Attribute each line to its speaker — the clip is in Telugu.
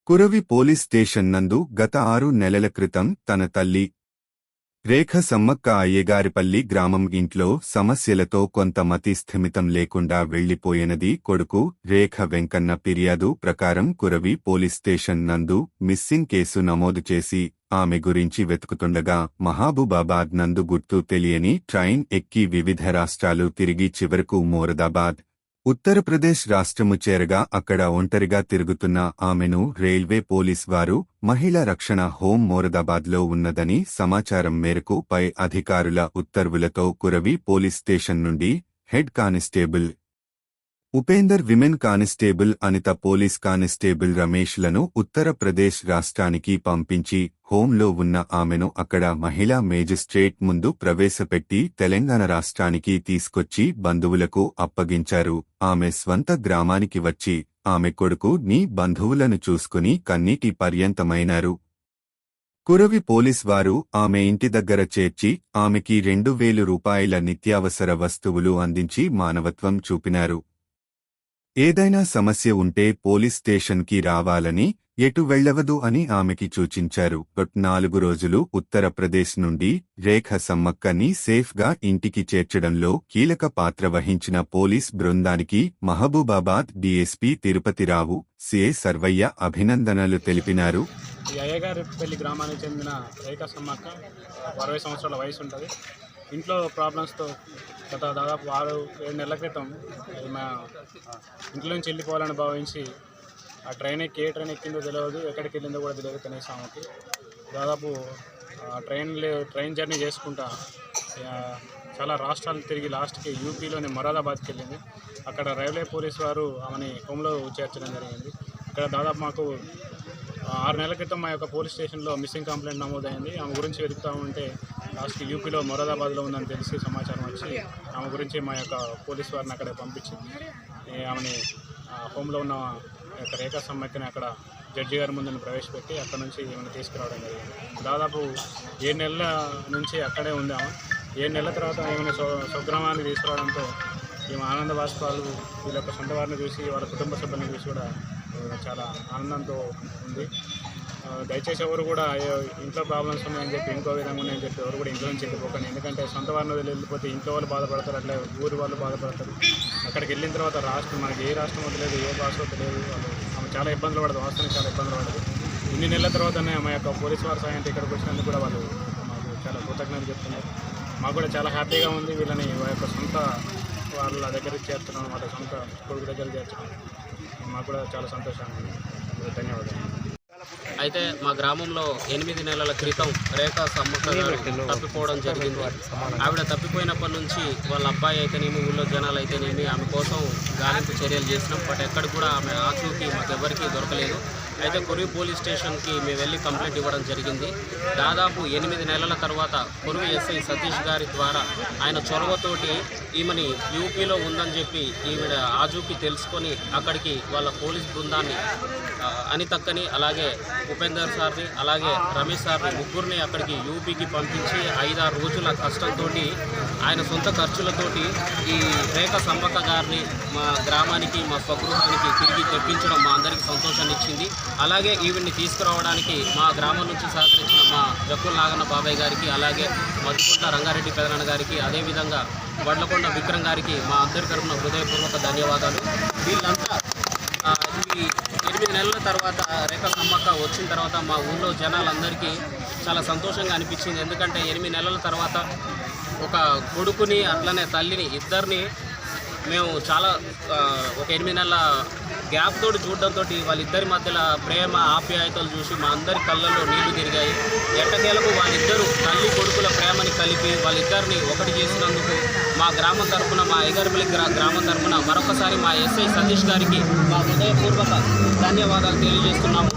Speaker 1: కురవి పోలీస్ స్టేషన్ నందు గత 6 నెలల క్రితం తన తల్లి రేఖ సమ్మక్క అయ్యగారిపల్లి గ్రామం ఇంట్లో సమస్యలతో కొంత మతి స్థిమితం లేకుండా వెళ్లిపోయినది కొడుకు రేఖ వెంకన్న ఫిర్యాదు ప్రకారం కురవి పోలీస్ స్టేషన్ నందు మిస్సింగ్ కేసు నమోదు చేసి ఆమె గురించి వెతుకుతుండగా మహబూబాబాద్ నందు గుర్తు తెలియని ట్రైన్ ఎక్కి వివిధ రాష్ట్రాలు తిరిగి చివరకు మోరదాబాద్ ఉత్తరప్రదేశ్ రాష్ట్రము చేరగా అక్కడ ఒంటరిగా తిరుగుతున్న ఆమెను రైల్వే పోలీస్ వారు మహిళా రక్షణ హోం మోరదాబాద్లో ఉన్నదని సమాచారం మేరకు పై అధికారుల ఉత్తర్వులతో కురవి పోలీస్ స్టేషన్ నుండి head constable Upender, women constable Anitha, police constable రమేష్లను ఉత్తరప్రదేశ్ రాష్ట్రానికి పంపించి హోంలో ఉన్న ఆమెను అక్కడ మహిళా మేజిస్ట్రేట్ ముందు ప్రవేశపెట్టి తెలంగాణ రాష్ట్రానికి తీసుకొచ్చి బంధువులకు అప్పగించారు. ఆమె స్వంత గ్రామానికి వచ్చి ఆమె కొడుకు నీ బంధువులను చూసుకుని కన్నీటి పర్యంతమైనారు. కురవి పోలీస్ వారు ఆమె ఇంటి దగ్గర చేర్చి ఆమెకి 2000 రూపాయల నిత్యావసర వస్తువులు అందించి మానవత్వం చూపినారు. ఏదైనా సమస్య ఉంటే పోలీస్ స్టేషన్కి రావాలని, ఎటు వెళ్లవదు అని ఆమెకి సూచించారు. 4 రోజులు ఉత్తరప్రదేశ్ నుండి రేఖ సమ్మక్కని సేఫ్గా ఇంటికి చేర్చడంలో కీలక పాత్ర వహించిన పోలీస్ బృందానికి మహబూబాబాద్ డీఎస్పీ తిరుపతిరావు, సిఐ సర్వయ్య అభినందనలు తెలిపినారు.
Speaker 2: ఈ అయ్యగారిపల్లి గ్రామానికి చెందిన రేఖ సమ్మక్క 60 సంవత్సరాల వయసు ఉంటుంది. ఇంట్లో ప్రాబ్లమ్స్తో గత దాదాపు 6-7 నెలల క్రితం మా ఇంట్లో నుంచి వెళ్ళిపోవాలని భావించి ఆ ట్రైన్ ఎక్కి ఏ ట్రైన్ ఎక్కిందో తెలియదు, ఎక్కడికి వెళ్ళిందో కూడా తెలియదు. కనీసం ఆమెకి దాదాపు ట్రైన్ జర్నీ చేసుకుంటా చాలా రాష్ట్రాలు తిరిగి లాస్ట్కి యూపీలోని మొరాదాబాద్కి వెళ్ళింది. అక్కడ రైల్వే పోలీస్ వారు ఆమెని హోంలో చేర్చడం జరిగింది. ఇక్కడ దాదాపు మాకు 6 నెలల క్రితం మా యొక్క పోలీస్ స్టేషన్లో మిస్సింగ్ కంప్లైంట్ నమోదైంది. ఆమె గురించి వెతుకుతూ ఉంటే లాస్ట్కి యూపీలో మొరాదాబాద్లో ఉందని తెలిసి సమాచారం వచ్చి ఆమె గురించి మా యొక్క పోలీస్ వారిని అక్కడ పంపించి ఆమెని హోంలో ఉన్న యొక్క రేఖా సమ్మక్కని అక్కడ జడ్జి గారి ముందు ప్రవేశపెట్టి అక్కడ నుంచి ఏమైనా తీసుకురావడం జరిగింది. దాదాపు 7 నెలల నుంచి అక్కడే ఉంది ఆమె. 7 నెలల తర్వాత ఏమైనా స్వగ్రామాన్ని తీసుకురావడంతో ఈమె ఆనంద బాష్పాలు వీళ్ళ యొక్క సొంత వారిని చూసి వాళ్ళ కుటుంబ సభ్యులను చూసి కూడా చాలా ఆనందంతో ఉంది. దయచేసి ఎవరు కూడా ఇంట్లో ప్రాబ్లమ్స్ ఉన్నాయని చెప్పి ఇంకో విధంగా ఉన్నాయని చెప్పి ఎవరు కూడా ఇంట్లో నుంచి వెళ్ళిపోకండి. ఎందుకంటే సొంత వారిని వెళ్ళిపోతే ఇంట్లో వాళ్ళు బాధపడతారు, అట్లా ఊరి వాళ్ళు బాధపడతారు. అక్కడికి వెళ్ళిన తర్వాత మనకి ఏ రాష్ట్రం వదిలేదు, ఏ భాష వదిలేదు, వాళ్ళు ఆమె చాలా ఇబ్బందులు పడదు, వాస్తవానికి చాలా ఇబ్బందులు పడదు. ఇన్ని నెలల తర్వాతనే మా యొక్క పోలీసు వారి సాయంతో ఇక్కడికి వచ్చినందుకు కూడా వాళ్ళు మాకు చాలా కృతజ్ఞతలు చెప్తున్నారు. మాకు కూడా చాలా హ్యాపీగా ఉంది. వీళ్ళని మా యొక్క సొంత వాళ్ళ దగ్గరికి చేర్చడం, వాళ్ళ సొంత కొడుకు దగ్గరికి చేర్చడం మాకు కూడా చాలా సంతోషంగా ఉంది. ధన్యవాదాలు.
Speaker 3: అయితే మా గ్రామంలో 8 నెలల క్రితం రేఖా సమ్మక్క గారు తప్పిపోవడం జరిగింది. ఆవిడ తప్పిపోయినప్పటి నుంచి వాళ్ళ అబ్బాయి అయితేనేమి, ఊళ్ళో జనాలు అయితేనేమి ఆమె కోసం గాలింపు చర్యలు చేసినాం. బట్ ఎక్కడ కూడా ఆమె ఆచూకీ మాకెవరికీ దొరకలేదు. అయితే కురవి పోలీస్ స్టేషన్కి మేము వెళ్ళి కంప్లైంట్ ఇవ్వడం జరిగింది. దాదాపు 8 నెలల తర్వాత కురవి ఎస్ఐ సతీష్ గారి ద్వారా ఆయన చొరవతోటి ఈమెని యూపీలో ఉందని చెప్పి ఈవిడ ఆచూకీ తెలుసుకొని అక్కడికి వాళ్ళ పోలీస్ బృందాన్ని అనితక్కని, అలాగే ఉపేందర్ సార్ని, అలాగే రమేష్ సార్ని, ముగ్గురిని అక్కడికి యూపీకి పంపించి 5-6 రోజుల కష్టంతో ఆయన సొంత ఖర్చులతోటి ఈ రేఖ సమ్మక్క గారిని మా గ్రామానికి, మా స్వగృహానికి తిరిగి తెప్పించడం మా అందరికీ సంతోషాన్ని ఇచ్చింది. అలాగే ఈవిడ్ని తీసుకురావడానికి మా గ్రామం నుంచి సహకరించిన మా జక్కుల నాగన్న బాబాయ్ గారికి, అలాగే మధుకుంట రంగారెడ్డి పెదనాన్న గారికి, అదేవిధంగా వడ్లకొండ విక్రమ్ గారికి మా అందరి తరఫున హృదయపూర్వక ధన్యవాదాలు. వీళ్ళంతా ఈ 8 నెలల తర్వాత రేఖ సమ్మక్క వచ్చిన తర్వాత మా ఊళ్ళో జనాలందరికీ చాలా సంతోషంగా అనిపించింది. ఎందుకంటే 8 నెలల తర్వాత ఒక కొడుకుని అట్లనే తల్లిని ఇద్దరిని మేము చాలా ఒక 8 నెలల గ్యాప్ తోటి చూడడంతో వాళ్ళిద్దరి మధ్యలో ప్రేమ ఆప్యాయతలు చూసి మా అందరి కళ్ళల్లో నీళ్లు తిరిగాయి. ఎట్టకేలకు వాళ్ళిద్దరూ తల్లి కొడుకుల ప్రేమని కలిపి వాళ్ళిద్దరిని ఒకటి చేసినందుకు మా గ్రామం తరఫున, మా అయ్యగారిపల్లి గ్రామం తరఫున మరొకసారి మా ఎస్ఐ సతీష్ గారికి మా హృదయపూర్వక ధన్యవాదాలు తెలియజేస్తున్నాము.